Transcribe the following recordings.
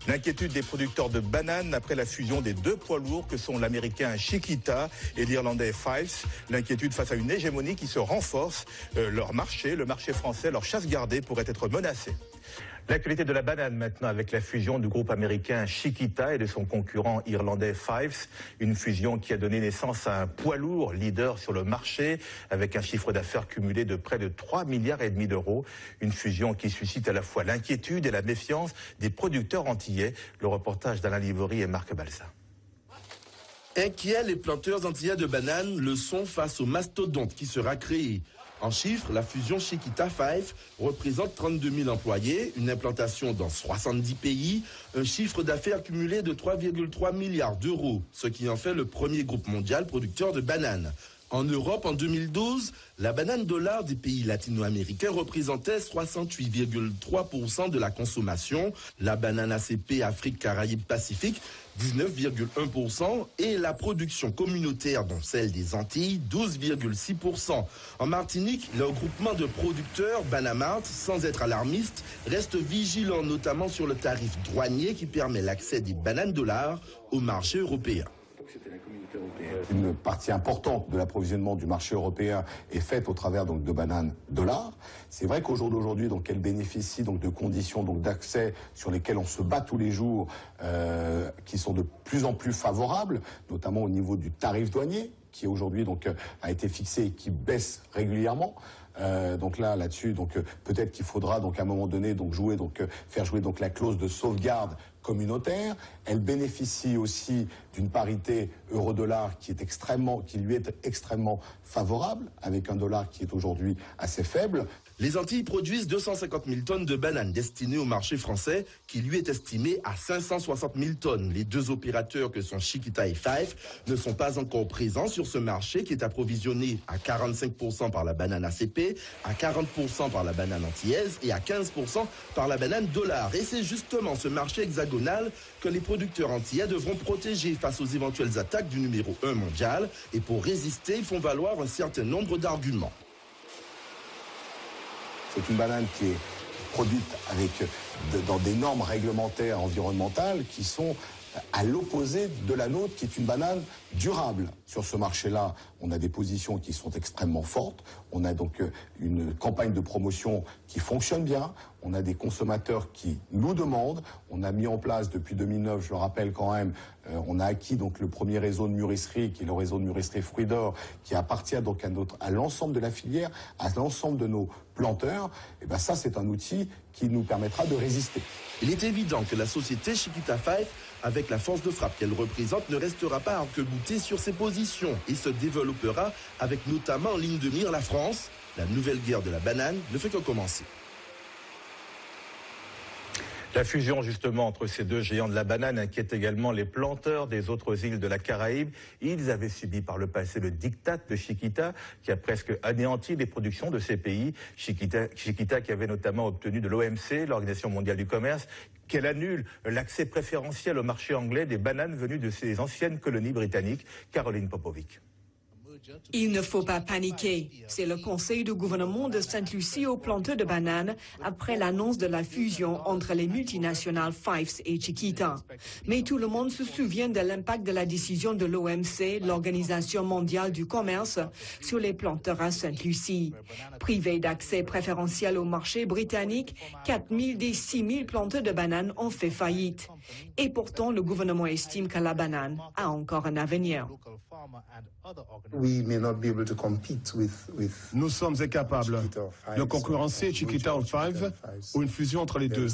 L'inquiétude des producteurs de bananes après la fusion des deux poids lourds que sont l'américain Chiquita et l'irlandais Fives. L'inquiétude face à une hégémonie qui se renforce. Leur marché, le marché français, leur chasse gardée pourrait être menacée. L'actualité de la banane maintenant avec la fusion du groupe américain Chiquita et de son concurrent irlandais Fives. Une fusion qui a donné naissance à un poids lourd leader sur le marché avec un chiffre d'affaires cumulé de près de 3,5 milliards d'euros. Une fusion qui suscite à la fois l'inquiétude et la méfiance des producteurs antillais. Le reportage d'Alain Livori et Marc Balsa. Inquiets, les planteurs antillais de bananes le sont face au mastodonte qui sera créé. En chiffres, la fusion Chiquita-Fives représente 32 000 employés, une implantation dans 70 pays, un chiffre d'affaires cumulé de 3,3 milliards d'euros, ce qui en fait le premier groupe mondial producteur de bananes. En Europe, en 2012, la banane dollar des pays latino-américains représentait 68,3% de la consommation, la banane ACP Afrique, Caraïbes, Pacifique 19,1% et la production communautaire, dont celle des Antilles, 12,6%. En Martinique, le regroupement de producteurs Banamart, sans être alarmiste, reste vigilant notamment sur le tarif douanier qui permet l'accès des bananes dollars au marché européen. Une partie importante de l'approvisionnement du marché européen est faite au travers donc de bananes dollars. C'est vrai qu'au jour d'aujourd'hui, donc elles bénéficient donc de conditions donc d'accès sur lesquelles on se bat tous les jours, qui sont de plus en plus favorables, notamment au niveau du tarif douanier, qui aujourd'hui donc a été fixé et qui baisse régulièrement. Donc là-dessus, donc peut-être qu'il faudra donc à un moment donné donc faire jouer donc la clause de sauvegarde communautaire. Elle bénéficie aussi d'une parité euro-dollar qui lui est extrêmement favorable, avec un dollar qui est aujourd'hui assez faible. Les Antilles produisent 250 000 tonnes de bananes destinées au marché français, qui lui est estimé à 560 000 tonnes. Les deux opérateurs que sont Chiquita et Fives ne sont pas encore présents sur ce marché qui est approvisionné à 45% par la banane ACP, à 40% par la banane antillaise et à 15% par la banane dollar. Et c'est justement ce marché hexagonal que les producteurs antillais devront protéger face aux éventuelles attaques du numéro 1 mondial. Et pour résister, ils font valoir un certain nombre d'arguments. C'est une banane qui est produite dans des normes réglementaires environnementales qui sont à l'opposé de la nôtre, qui est une banane durable. Sur ce marché-là, on a des positions qui sont extrêmement fortes. On a donc une campagne de promotion qui fonctionne bien. On a des consommateurs qui nous demandent. On a mis en place depuis 2009, je le rappelle quand même, on a acquis donc le premier réseau de mûrisserie, qui est le réseau de mûrisserie Fruits d'Or, qui appartient donc à l'ensemble de la filière, à l'ensemble de nos planteurs. Et ben ça, c'est un outil qui nous permettra de résister. Il est évident que la société Chiquita Fives, avec la force de frappe qu'elle représente, ne restera pas arc-boutée sur ses positions et se développera avec notamment en ligne de mire la France. La nouvelle guerre de la banane ne fait que commencer. La fusion justement entre ces deux géants de la banane inquiète également les planteurs des autres îles de la Caraïbe. Ils avaient subi par le passé le diktat de Chiquita qui a presque anéanti les productions de ces pays. Chiquita qui avait notamment obtenu de l'OMC, l'Organisation mondiale du commerce, qu'elle annule l'accès préférentiel au marché anglais des bananes venues de ses anciennes colonies britanniques. Caroline Popovic. Il ne faut pas paniquer. C'est le conseil du gouvernement de Sainte-Lucie aux planteurs de bananes après l'annonce de la fusion entre les multinationales Fives et Chiquita. Mais tout le monde se souvient de l'impact de la décision de l'OMC, l'Organisation mondiale du commerce, sur les planteurs à Sainte-Lucie. Privés d'accès préférentiel au marché britannique, 4 000 des 6 000 planteurs de bananes ont fait faillite. Et pourtant, le gouvernement estime que la banane a encore un avenir. Nous sommes incapables de concurrencer Chiquita ou Fives ou une fusion entre les deux.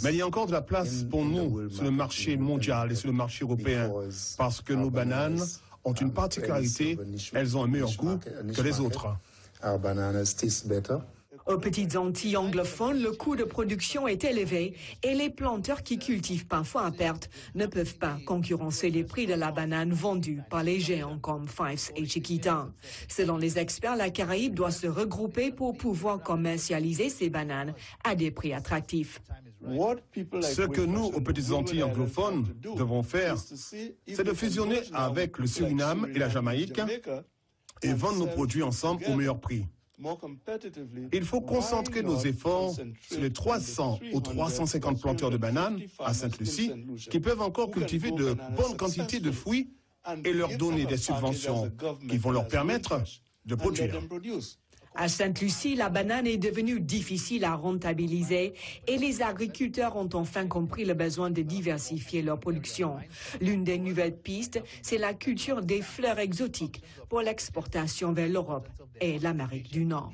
Mais il y a encore de la place pour nous sur le marché mondial et sur le marché européen parce que nos bananes ont une particularité, elles ont un meilleur goût que les autres. Aux petites Antilles anglophones, le coût de production est élevé et les planteurs qui cultivent parfois à perte ne peuvent pas concurrencer les prix de la banane vendue par les géants comme Fives et Chiquita. Selon les experts, la Caraïbe doit se regrouper pour pouvoir commercialiser ces bananes à des prix attractifs. Ce que nous, aux petites Antilles anglophones, devons faire, c'est de fusionner avec le Suriname et la Jamaïque et vendre nos produits ensemble au meilleur prix. Il faut concentrer nos efforts sur les 300 ou 350 planteurs de bananes à Sainte-Lucie qui peuvent encore cultiver de bonnes quantités de fruits et leur donner des subventions qui vont leur permettre de produire. À Sainte-Lucie, la banane est devenue difficile à rentabiliser et les agriculteurs ont enfin compris le besoin de diversifier leur production. L'une des nouvelles pistes, c'est la culture des fleurs exotiques pour l'exportation vers l'Europe et l'Amérique du Nord.